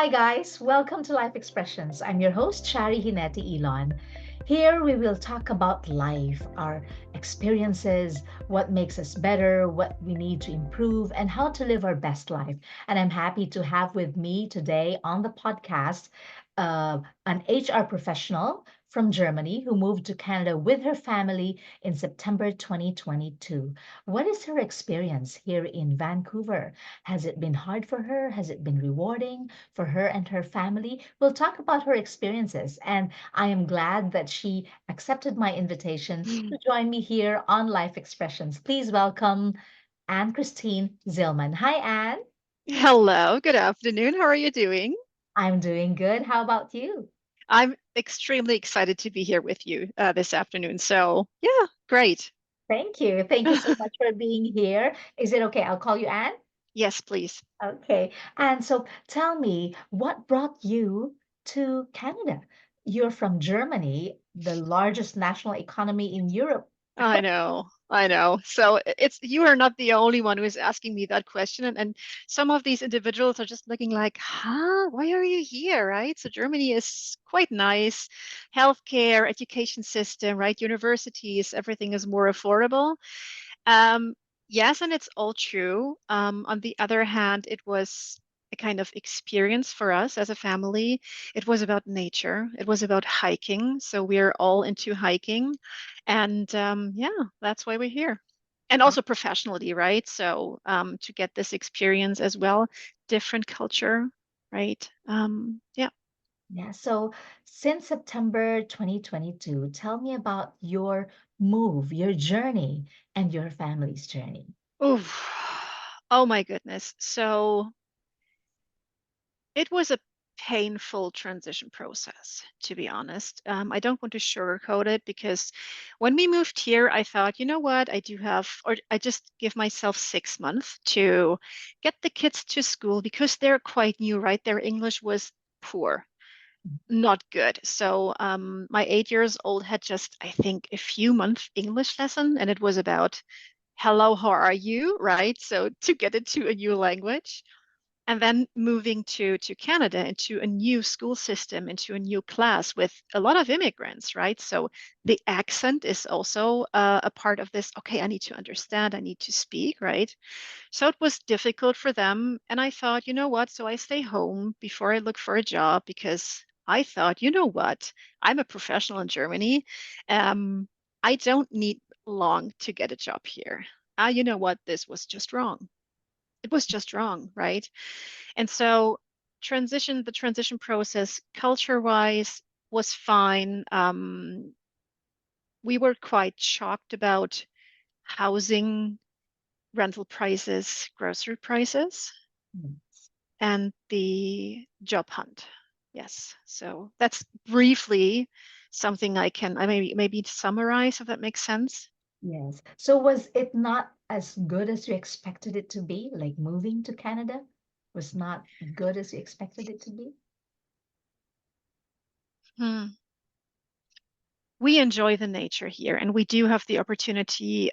Hi, guys. Welcome to Life Expressions. I'm your host, Shari Hineti Elon. Here we will talk about life, our experiences, what makes us better, what we need to improve, and how to live our best life. And I'm happy to have with me today on the podcast an HR professional from Germany who moved to Canada with her family in September 2022. What is her experience here in Vancouver? Has it been hard for her? Has it been rewarding for her and her family? We'll talk about her experiences, and I am glad that she accepted my invitation to join me here on Life Expressions. Please welcome Ann Christine Zillman. Hi, Ann. Hello, good afternoon. How are you doing? I'm doing good. How about you? I'm extremely excited to be here with you this afternoon. So, yeah, great. Thank you. Thank you so much for being here. Is it okay? I'll call you Ann. Yes, please. Okay. And so tell me, what brought you to Canada? You're from Germany, the largest national economy in Europe. I know, I know. So it's you are not the only one who is asking me that question, and some of these individuals are just looking like, huh, why are you here, right? So Germany is quite nice, healthcare, education system, right? Universities, everything is more affordable. Um, yes, and it's all true. On the other hand, it was a kind of experience for us as a family. It was about nature. It was about hiking. So we're all into hiking. And yeah, that's why we're here. And Ah, also professionally, right? So to get this experience as well, different culture, right? Yeah. yeah. So since September 2022, tell me about your move, your journey, and your family's journey. Oof. Oh my goodness. So it was a painful transition process, to be honest. I don't want to sugarcoat it because when we moved here, I thought, you know what, I do have, or I just give myself 6 months to get the kids to school because they're quite new, right? Their English was poor, not good. So my 8 years old had just, I think, a few months English lesson, and it was about, hello, how are you? Right? So to get into a new language and then moving to Canada into a new school system, into a new class with a lot of immigrants, right? So the accent is also a part of this. Okay, I need to understand, I need to speak, right? So it was difficult for them. And I thought, you know what? So I stay home before I look for a job because I thought, you know what? I'm a professional in Germany. Um, I don't need long to get a job here. You know what? This was just wrong. It was just wrong, right? And so the transition process culture-wise was fine. We were quite shocked about housing, rental prices, grocery prices, Mm. and the job hunt. Yes. So that's briefly something I maybe summarize if that makes sense. Yes. So was it not as good as you expected it to be? Like moving to Canada was not good as you expected it to be? Hmm. We enjoy the nature here, and we do have the opportunity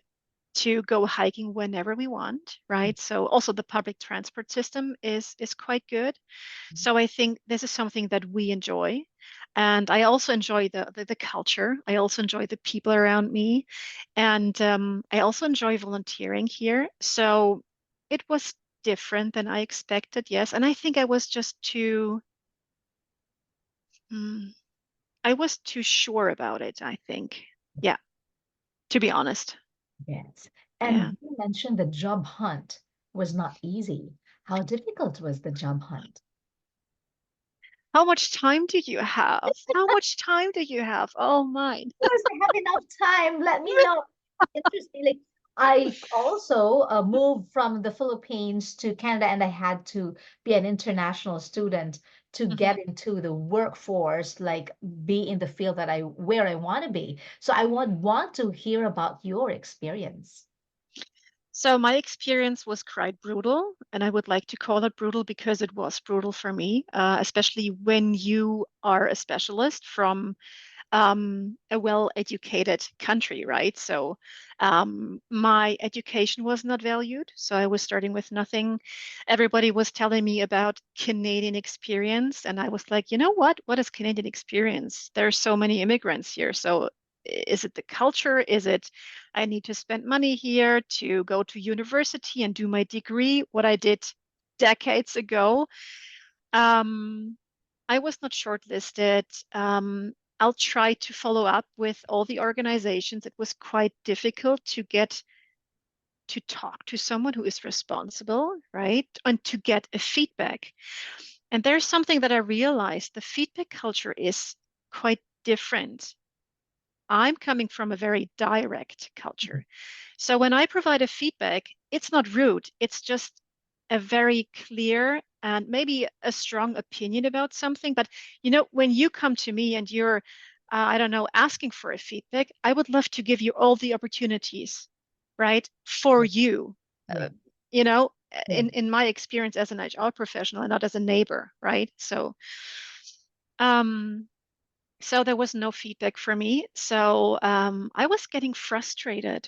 to go hiking whenever we want, right? So also the public transport system is quite good. So I think this is something that we enjoy. And I also enjoy the culture. I also enjoy the people around me. And I also enjoy volunteering here. So it was different than I expected, yes. And I think mm, I was too sure about it, I think. Yeah, to be honest. Yes. Yeah. And you mentioned the job hunt was not easy. How difficult was the job hunt? How much time do you have? How much time do you have? Oh my. Of course, I have enough time. Let me know. Interesting. Like, I also moved from the Philippines to Canada, and I had to be an international student to Mhm. get into the workforce, like be in the field that I where I want to be. So I would want to hear about your experience. So my experience was quite brutal, and I would like to call it brutal because it was brutal for me, especially when you are a specialist from a well-educated country, right? So my education was not valued. So I was starting with nothing. Everybody was telling me about Canadian experience. And I was like, you know what? What is Canadian experience? There's so many immigrants here. So is it the culture? Is it I need to spend money here to go to university and do my degree, what I did decades ago? Um, I was not shortlisted. I'll try to follow up with all the organizations. It was quite difficult to get to talk to someone who is responsible, right? And to get a feedback. And there's something that I realized the feedback culture is quite different. I'm coming from a very direct culture. So when I provide a feedback, it's not rude. It's just a very clear and maybe a strong opinion about something. But when you come to me and you're, I don't know, asking for a feedback, I would love to give you all the opportunities, right, for Yeah, you. yeah, Uh, you know, yeah. in my experience as an HR professional and not as a neighbor, right? Um, so there was no feedback for me. So I was getting frustrated,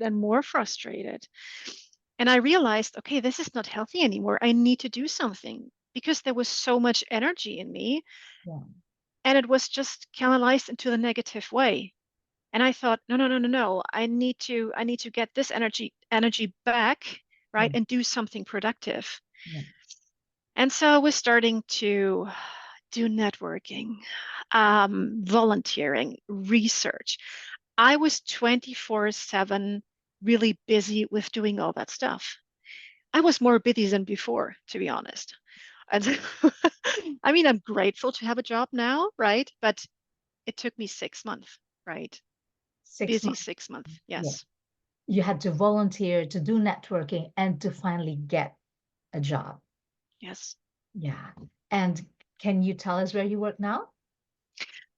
and more frustrated. And I realized, okay, this is not healthy anymore. I need to do something because there was so much energy in me Yeah. and it was just canalized into the negative way. And I thought, no, no, no, no, no. I need to get this energy back, right? Yeah, And do something productive. yeah. And so I was starting to do networking, volunteering, research. I was 24/7 really busy with doing all that stuff. I was more busy than before, to be honest. And I mean, I'm grateful to have a job now, right? But it took me 6 months, right? Six Busy months. 6 months. Yeah. Yes. You had to volunteer to do networking and to finally get a job. Yes. Yeah. And can you tell us where you work now?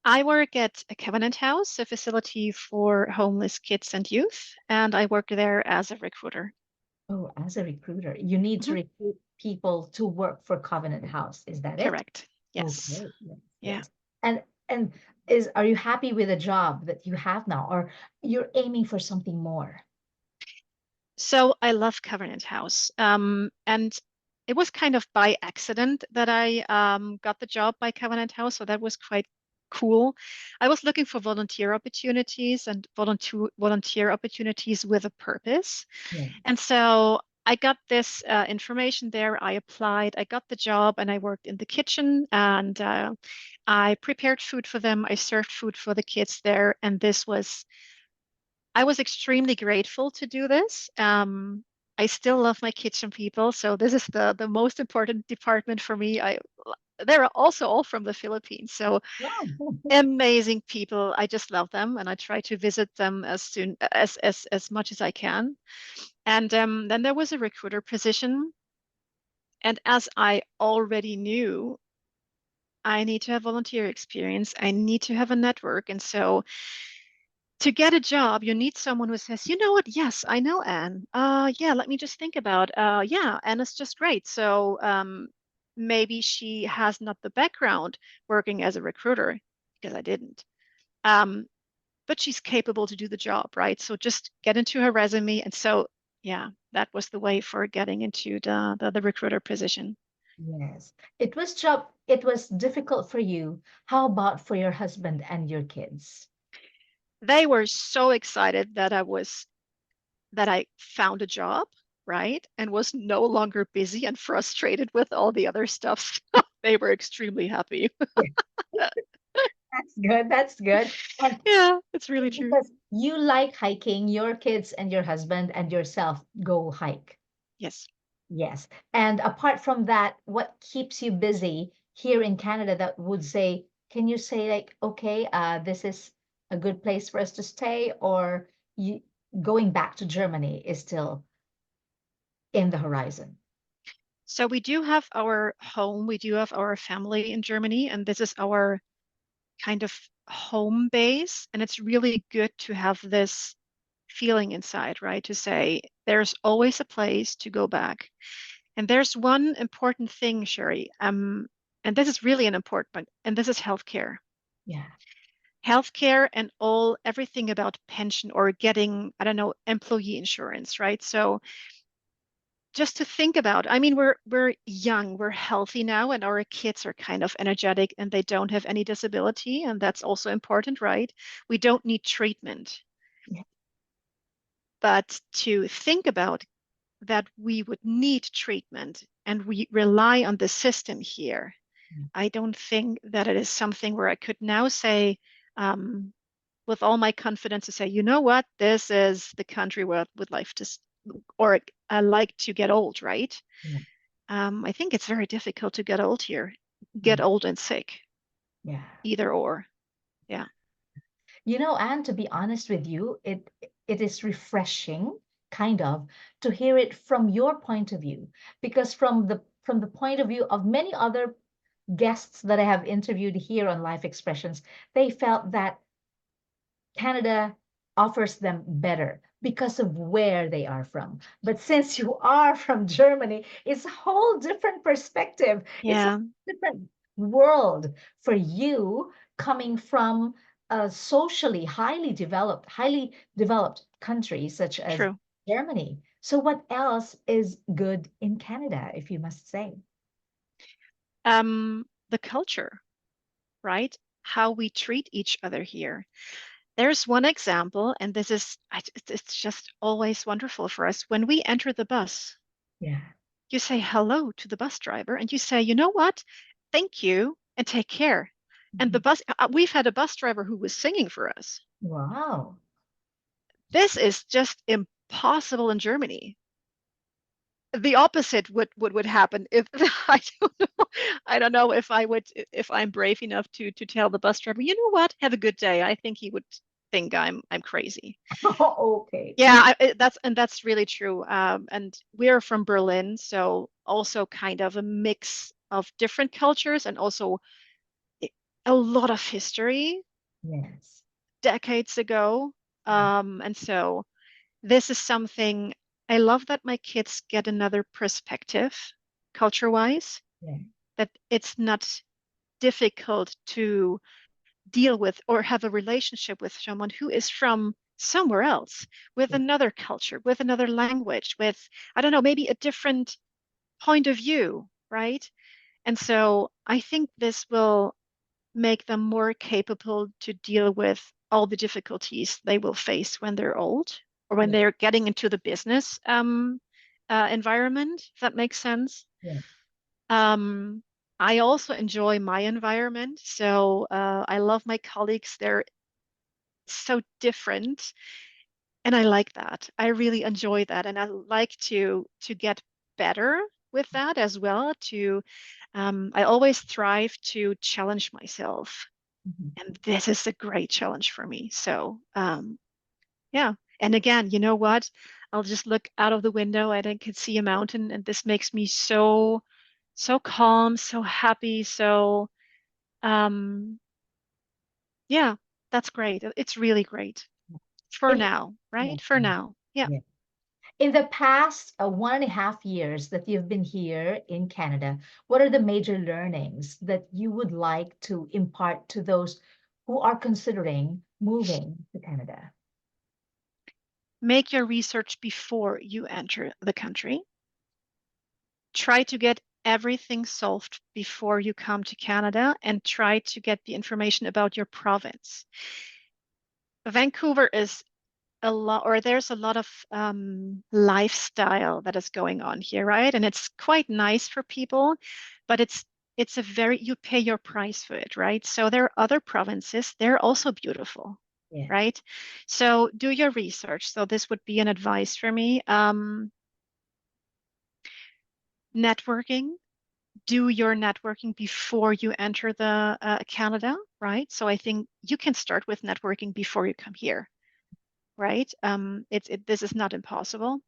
I work at a Covenant House, a facility for homeless kids and youth, and I work there as a recruiter. Oh, as a recruiter, you need to Mhm. recruit people to work for Covenant House. Is that it? Correct. Yes. Okay. Yes, Yeah. yes. And are you happy with the job that you have now, or you're aiming for something more? So I love Covenant House. And it was kind of by accident that I got the job by Covenant House. So that was quite cool. I was looking for volunteer opportunities and volunteer opportunities with a purpose. Yeah. And so I got this information there. I applied, I got the job, and I worked in the kitchen and I prepared food for them. I served food for the kids there. And I was extremely grateful to do this. I still love my kitchen people, so this is the most important department for me. They're also all from the Philippines, so Wow. amazing people. I just love them, and I try to visit them as soon as much as I can. And then there was a recruiter position, and as I already knew, I need to have volunteer experience. I need to have a network, and so to get a job, you need someone who says, you know what? Yes, I know Anne. Yeah, let me just think about. Yeah, Anne is just great. So maybe she has not the background working as a recruiter because I didn't. Um, but she's capable to do the job, right? So just get into her resume. And so, yeah, that was the way for getting into the recruiter position. Yes. It was difficult for you. How about for your husband and your kids? They were so excited that I found a job, right? And was no longer busy and frustrated with all the other stuff. They were extremely happy. Yeah. That's good. That's good. And Yeah, it's really true. because you like hiking, your kids and your husband and yourself go hike. Yes. Yes. And apart from that, what keeps you busy here in Canada that would say, can you say like, okay, this is a good place for us to stay, or you going back to Germany is still in the horizon? So we do have our home, we do have our family in Germany, and this is our kind of home base. And it's really good to have this feeling inside, right? To say there's always a place to go back. And there's one important thing, Sherry, and this is really an important one, and this is healthcare. Yeah. Healthcare and all everything about pension or getting, I don't know, employee insurance, right? So just to think about, I mean, we're young, we're healthy now, and our kids are kind of energetic and they don't have any disability, and that's also important, right? We don't need treatment. Yeah. But to think about that we would need treatment and we rely on the system here, I don't think that it is something where I could now say, um, with all my confidence, to say, you know what, this is the country where I would like to, or I like to get old, right? Yeah. I think it's very difficult to get old here, get Yeah. old and sick, Yeah. either or. Yeah. And to be honest with you, it is refreshing, kind of, to hear it from your point of view, because from the point of view of many other guests that I have interviewed here on Life Expressions, they felt that Canada offers them better because of where they are from. But since you are from Germany, it's a whole different perspective. It's a Yeah, different world for you coming from a socially highly developed country such as true. Germany. So what else is good in Canada, if you must say? The culture, right? How we treat each other here. There's one example, and this is, it's just always wonderful for us. When we enter the bus, Yeah. you say hello to the bus driver and you say, you know what? Thank you and take care. And Mhm. we've had a bus driver who was singing for us. Wow. This is just impossible in Germany. The opposite would happen if I don't know. I don't know if I would if I'm brave enough to tell the bus driver, you know what? Have a good day. I think he would think I'm crazy. Okay. Yeah, that's really true. And we're from Berlin, so also kind of a mix of different cultures and also i- a lot of history Yes. decades ago. And so this is something I love that my kids get another perspective culture-wise, Yeah. that it's not difficult to deal with or have a relationship with someone who is from somewhere else, with Yeah. another culture, with another language, with, I don't know, maybe a different point of view, right? And so I think this will make them more capable to deal with all the difficulties they will face when they're old or when Yeah. they're getting into the business environment, if that makes sense. Yeah. Um, I also enjoy my environment. So I love my colleagues. They're so different. And I like that. I really enjoy that. And I like to get better with that as well. I always thrive to challenge myself. Mhm. And this is a great challenge for me. So yeah. And again, you know what? I'll just look out of the window and I can see a mountain, and this makes me so calm, so happy, so um yeah, that's great. It's really great for In, now, yeah. right? For now. Yeah. Yeah. In the past 1.5 years that you've been here in Canada, what are the major learnings that you would like to impart to those who are considering moving to Canada? Make your research before you enter the country. Try to get everything solved before you come to Canada and try to get the information about your province. Vancouver is a lot, or there's a lot of lifestyle that is going on here, right? And it's quite nice for people, but it's a very, you pay your price for it, right? So there are other provinces, they're also beautiful, Yeah. right? So do your research. So this would be an advice for me. Networking, do your networking before you enter the Canada, right? So I think you can start with networking before you come here, right? This is not impossible.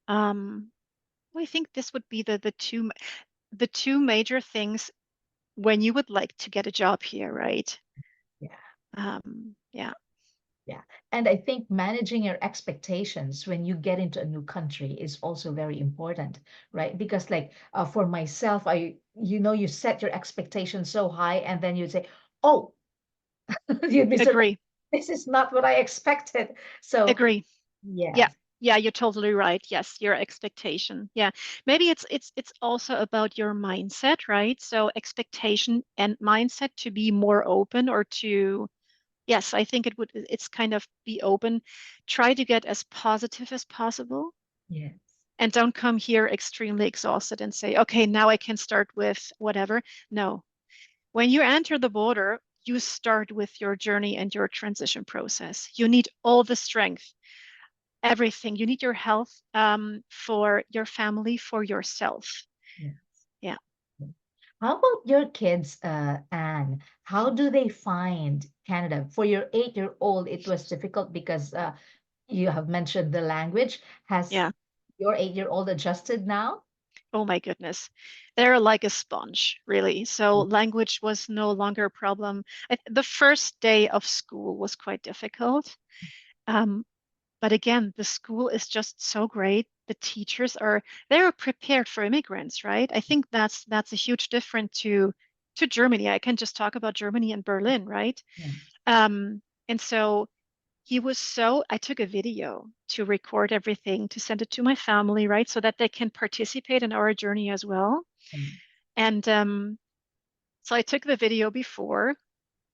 Um, well, I think this would be the two major things when you would like to get a job here, right? Yeah. Yeah. Yeah. And I think managing your expectations when you get into a new country is also very important, right? Because like for myself, you set your expectations so high and then you'd say, oh, you'd be surprised. Agree. This is not what I expected. So Agree. Yeah. yes, Yeah, you're totally right. Yes, your expectation. Yeah. Maybe it's also about your mindset, right? So expectation and mindset to be more open or to yes, I think it's kind of be open. Try to get as positive as possible yes, and don't come here extremely exhausted and say, okay, now I can start with whatever. No. When you enter the border, you start with your journey and your transition process. You need all the strength, everything. You need your health for your family, for yourself. yes. Yeah. How about your kids, Anne? How do they find Canada? For your 8-year-old, it was difficult because you have mentioned the language. Has Yeah. your 8-year-old adjusted now? Oh my goodness. They're like a sponge, really. So language was no longer a problem. The first day of school was quite difficult. Um, but again, the school is just so great. The teachers they're prepared for immigrants, right? I think that's a huge difference to Germany. I can just talk about Germany and Berlin, right? Yeah, And so I took a video to record everything, to send it to my family, right? So that they can participate in our journey as well. yeah, And so I took the video before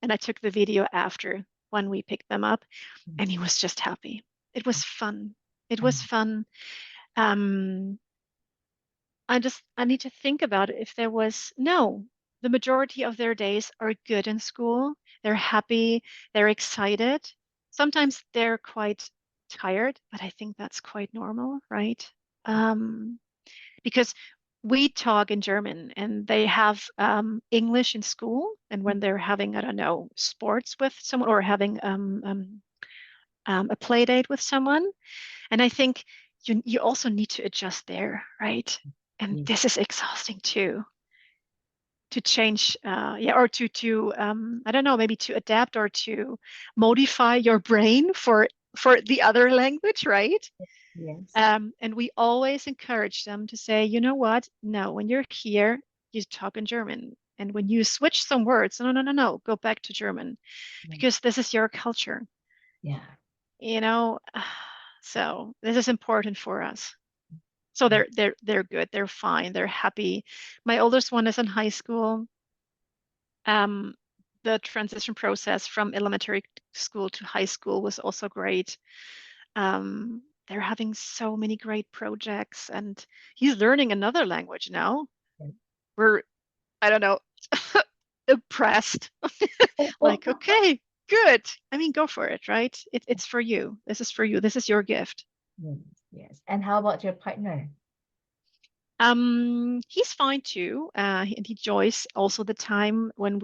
and I took the video after when we picked them up, yeah, and he was just happy. It was fun. It yeah, was fun. Um, I need to think about it. If there was no, the majority of their days are good in school. They're happy, they're excited. Sometimes they're quite tired, but I think that's quite normal, right? Um, because we talk in German and they have English in school. And when they're having, I don't know, sports with someone or having a play date with someone, and I think you also need to adjust there, right? And yeah, this is exhausting too, to change, yeah, or to I don't know, maybe to adapt or to modify your brain for the other language, right? yes, And we always encourage them to say, you know what? No, when you're here, you talk in German. And when you switch some words, no, no, no, no, go back to German yeah, because this is your culture, yeah, you know? So this is important for us. So yeah, they're good. They're fine. They're happy. My oldest one is in high school. Um, the transition process from elementary school to high school was also great. They're having so many great projects, and he's learning another language now. We're, I don't know, impressed. Like, okay, good. I mean, go for it, right? It's for you. This is for you. This is your gift. yes, yes. And how about your partner? He's fine too. And he enjoys also the time when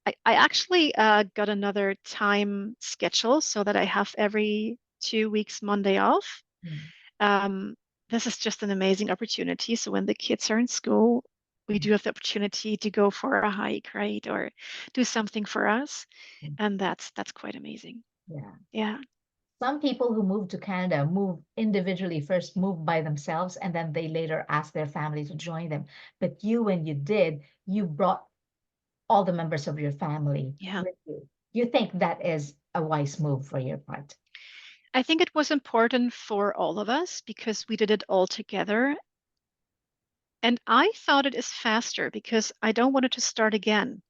I actually got another time schedule so that I have every 2 weeks Monday off. Mm, Um, this is just an amazing opportunity. So when the kids are in school, we mm, do have the opportunity to go for a hike, right? Or do something for us. mm. And that's quite amazing. Yeah. Yeah. Some people who move to Canada move individually first, move by themselves, and then they later ask their family to join them. But you, when you did, you brought all the members of your family Yeah. with you. You think that is a wise move for your part? I think it was important for all of us because we did it all together. And I thought it is faster because I don't want it to start again,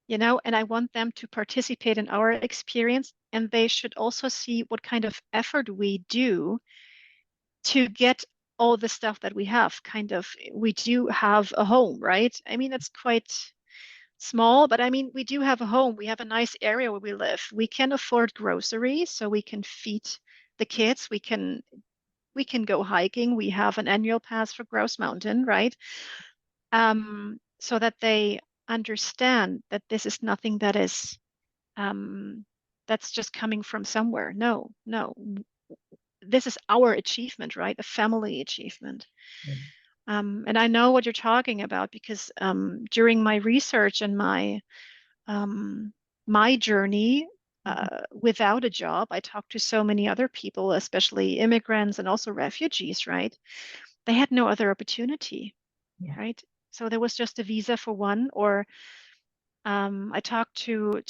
and I want them to participate in our experience. And they should also see what kind of effort we do to get all the stuff that we have. Kind of, we do have a home, right? I mean, it's quite small, but I mean, we do have a home. We have a nice area where we live. We can afford groceries, so we can feed the kids. We can go hiking. We have an annual pass for Grouse Mountain, right? So that they understand that this is nothing um, that's just coming from somewhere. No, no, this is our achievement, right? A family achievement. Mm, And I know what you're talking about because during my research and um, my journey, Mhm. without a job. I talked to so many other people, especially immigrants and also refugees, right? They had no other opportunity, Yeah. right? So there was just a visa for one, or I talked to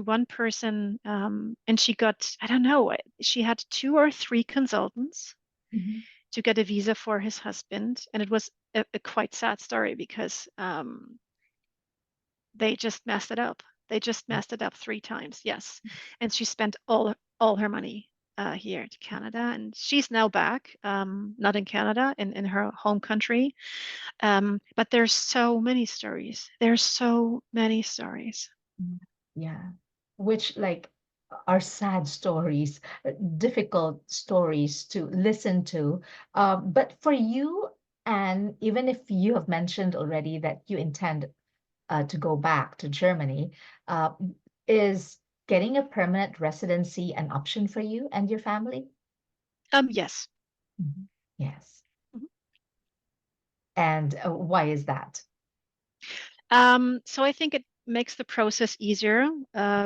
one person, and she got, I don't know, she had two or three consultants Mhm. to get a visa for his husband, and it was a quite sad story because they just messed it up. They just messed it up three times, yes. And she spent all her money here to Canada, and she's now back, not in Canada, in her home country. But there's so many stories. There's so many stories. Mm. Yeah. Which like are sad stories, difficult stories to listen to. But for you, and even if you have mentioned already that you intend to go back to Germany, uh, is getting a permanent residency an option for you and your family? Yes. Mhm. Yes. Mhm. And why is that? So I think it makes the process easier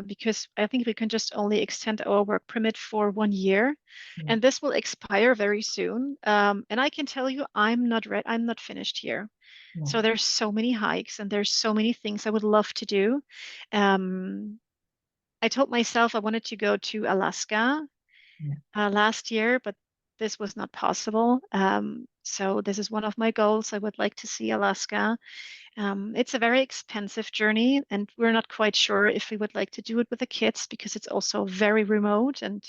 because I think we can just only extend our work permit for 1 year, Yeah. and this will expire very soon. And I can tell you, I'm not ready. I'm not finished here. Yeah. So there's so many hikes and there's so many things I would love to do. Um, I told myself I wanted to go to Alaska Yeah. last year, but this was not possible. So this is one of my goals. I would like to see Alaska. It's a very expensive journey, and we're not quite sure if we would like to do it with the kids because it's also very remote. And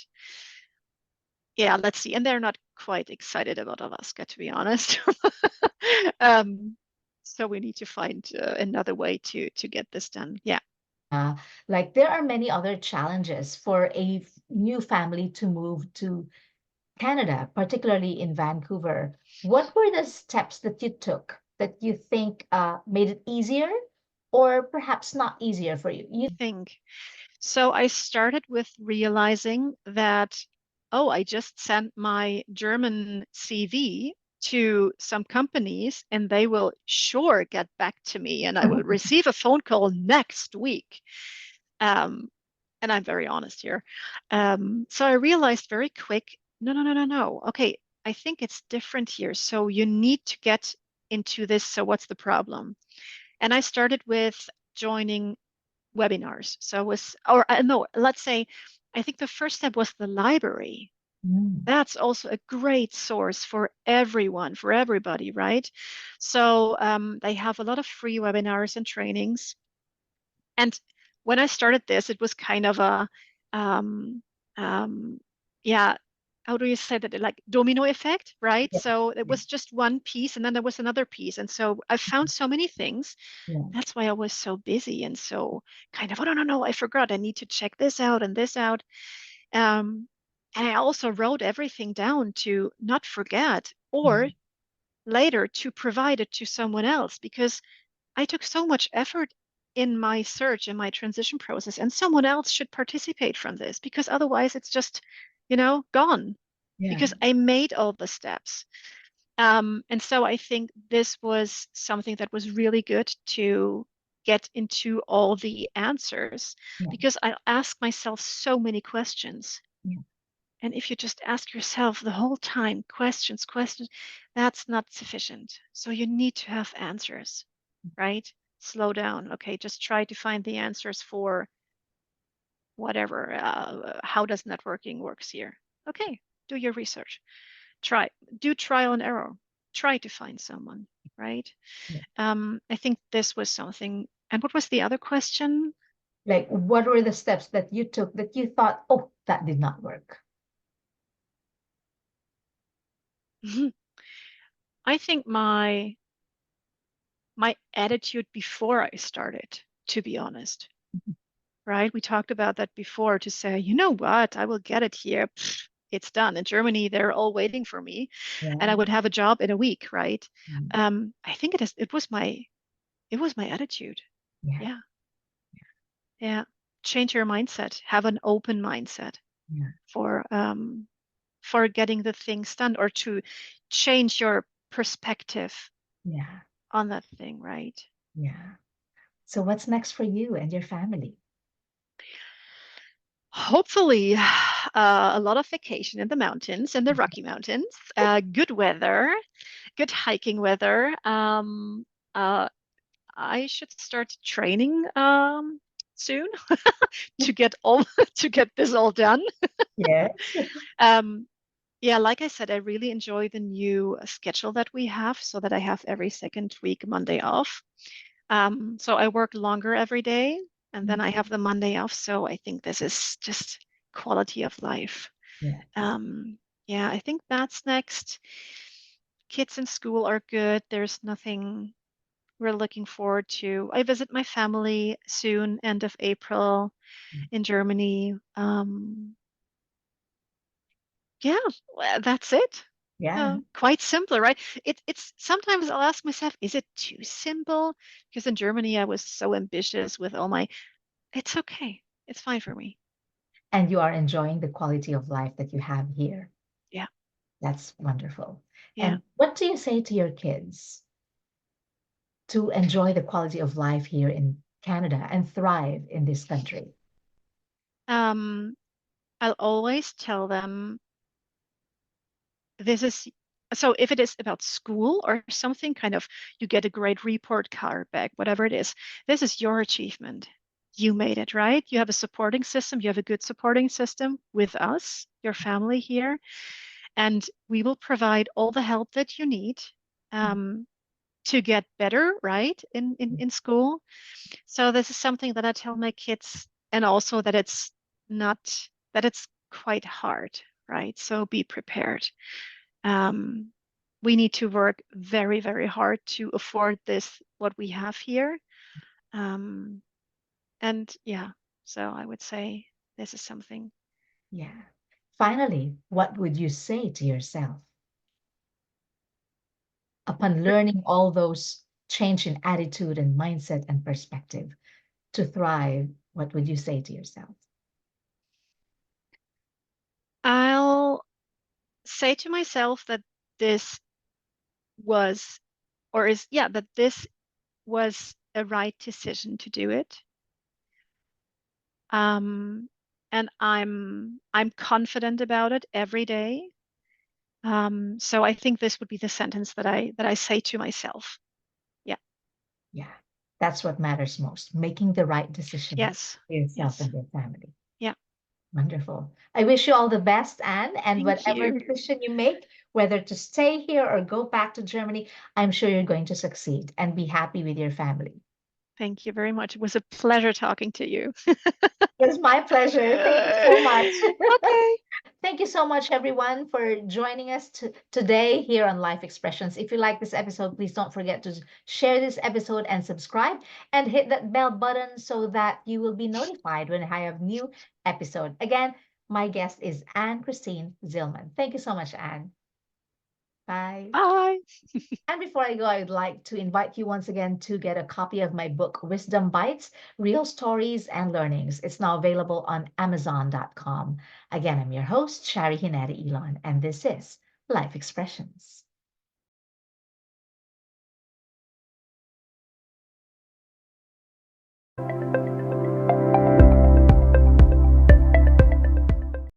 yeah, let's see. And they're not quite excited about Alaska, to be honest. Um, so we need to find another way to get this done. Yeah. Uh, like there are many other challenges for a new family to move to Canada, particularly in Vancouver. What were the steps that you took that you think made it easier or perhaps not easier for you? You Think. So I started with realizing that, oh, I just sent my German CV to some companies and they will sure get back to me and I will receive a phone call next week. Um, and I'm very honest here. So I realized very quick, no, no, no, no, no. Okay, I think it's different here. So you need to get into this. So what's the problem? And I started with joining webinars. So it was, or no, let's say, I think the first step was the library. Mm. That's also a great source for everyone, for everybody, right? So they have a lot of free webinars and trainings. And when I started this, it was kind of a, um, um, yeah, how do you say that? Like domino effect, right? Yeah, So it yeah, was just one piece and then there was another piece. And so I found so many things. yeah, That's why I was so busy and so kind of, oh, no, no, no, I forgot. I need to check this out and this out. Um, and I also wrote everything down to not forget yeah, or later to provide it to someone else because I took so much effort in my search, in my transition process, and someone else should participate from this because otherwise it's just, gone yeah, because I made all the steps. And so I think this was something that was really good to get into all the answers yeah, because I asked myself so many questions. yeah, And if you just ask yourself the whole time questions, questions, that's not sufficient. So you need to have answers, right? Slow down. Okay, just try to find the answers for whatever. How does networking works here? Okay, do your research. Try, do trial and error. Try to find someone, right? yeah. I think this was something. And what was the other question? Like, what were the steps that you took that you thought, oh, that did not work? I think my attitude before I started, to be honest, right? We talked about that before to say, you know what, I will get it here. Pfft, it's done. In Germany, they're all waiting for me, and I Yeah, would have a job in a week, right? mm, I think it was my attitude. yeah, Yeah, yeah. Change your mindset. Have an open mindset yeah, for getting the things done or to change your perspective yeah, on that thing, right? yeah. So what's next for you and your family? Hopefully, a lot of vacation in the mountains, in the Rocky Mountains, good weather, good hiking weather. Uh, I should start training soon to get all to get this all done. Yes. Um, yeah, like I said, I really enjoy the new schedule that we have, so that I have every second week Monday off. So I work longer every day, and then I have the Monday off. So I think this is just quality of life. Yes. Um, yeah, I think that's next. Kids in school are good. There's nothing we're looking forward to. I visit my family soon, end of April in Germany. Yeah, well, that's it. Yeah. Quite simpler, right? It's sometimes I'll ask myself, is it too simple? Because in Germany, I was so ambitious with all my, it's okay. It's fine for me. And you are enjoying the quality of life that you have here. Yeah, That's wonderful. yeah. And what do you say to your kids to enjoy the quality of life here in Canada and thrive in this country? Um, I'll always tell them this is so if it is about school or something, kind of you get a great report card back, whatever it is, this is your achievement. You made it, right? You have a supporting system. You have a good supporting system with us, your family here, and we will provide all the help that you need um, to get better, right, in school. So this is something that I tell my kids, and also that it's not that it's quite hard, right? So be prepared. Um, we need to work very, very hard to afford this, what we have here. Um, and yeah, so I would say this is something. Yeah. Finally, what would you say to yourself upon learning all those change in attitude and mindset and perspective to thrive? What would you say to yourself? I'll say to myself that this was, or is, yeah, that this was a right decision to do it. Um, and I'm confident about it every day. So I think this would be the sentence that I say to myself. Yeah. Yeah, that's what matters most, making the right decision Yes. for yourself Yes. and your family. Yeah. Wonderful. I wish you all the best, Anne, and Thank whatever you. decision you make, whether to stay here or go back to Germany, I'm sure you're going to succeed and be happy with your family. Thank you very much. It was a pleasure talking to you. It was my pleasure. Thank you so much. Okay. Thank you so much, everyone, for joining us today here on Life Expressions. If you like this episode, please don't forget to share this episode and subscribe and hit that bell button so that you will be notified when I have new episode. Again, my guest is Ann Christine Zillman. Thank you so much, Anne. Bye. Bye. And before I go, I'd like to invite you once again to get a copy of my book, Wisdom Bites, Real Stories and Learnings. It's now available on Amazon.com. Again, I'm your host, Shari Hinata Elon, and this is Life Expressions.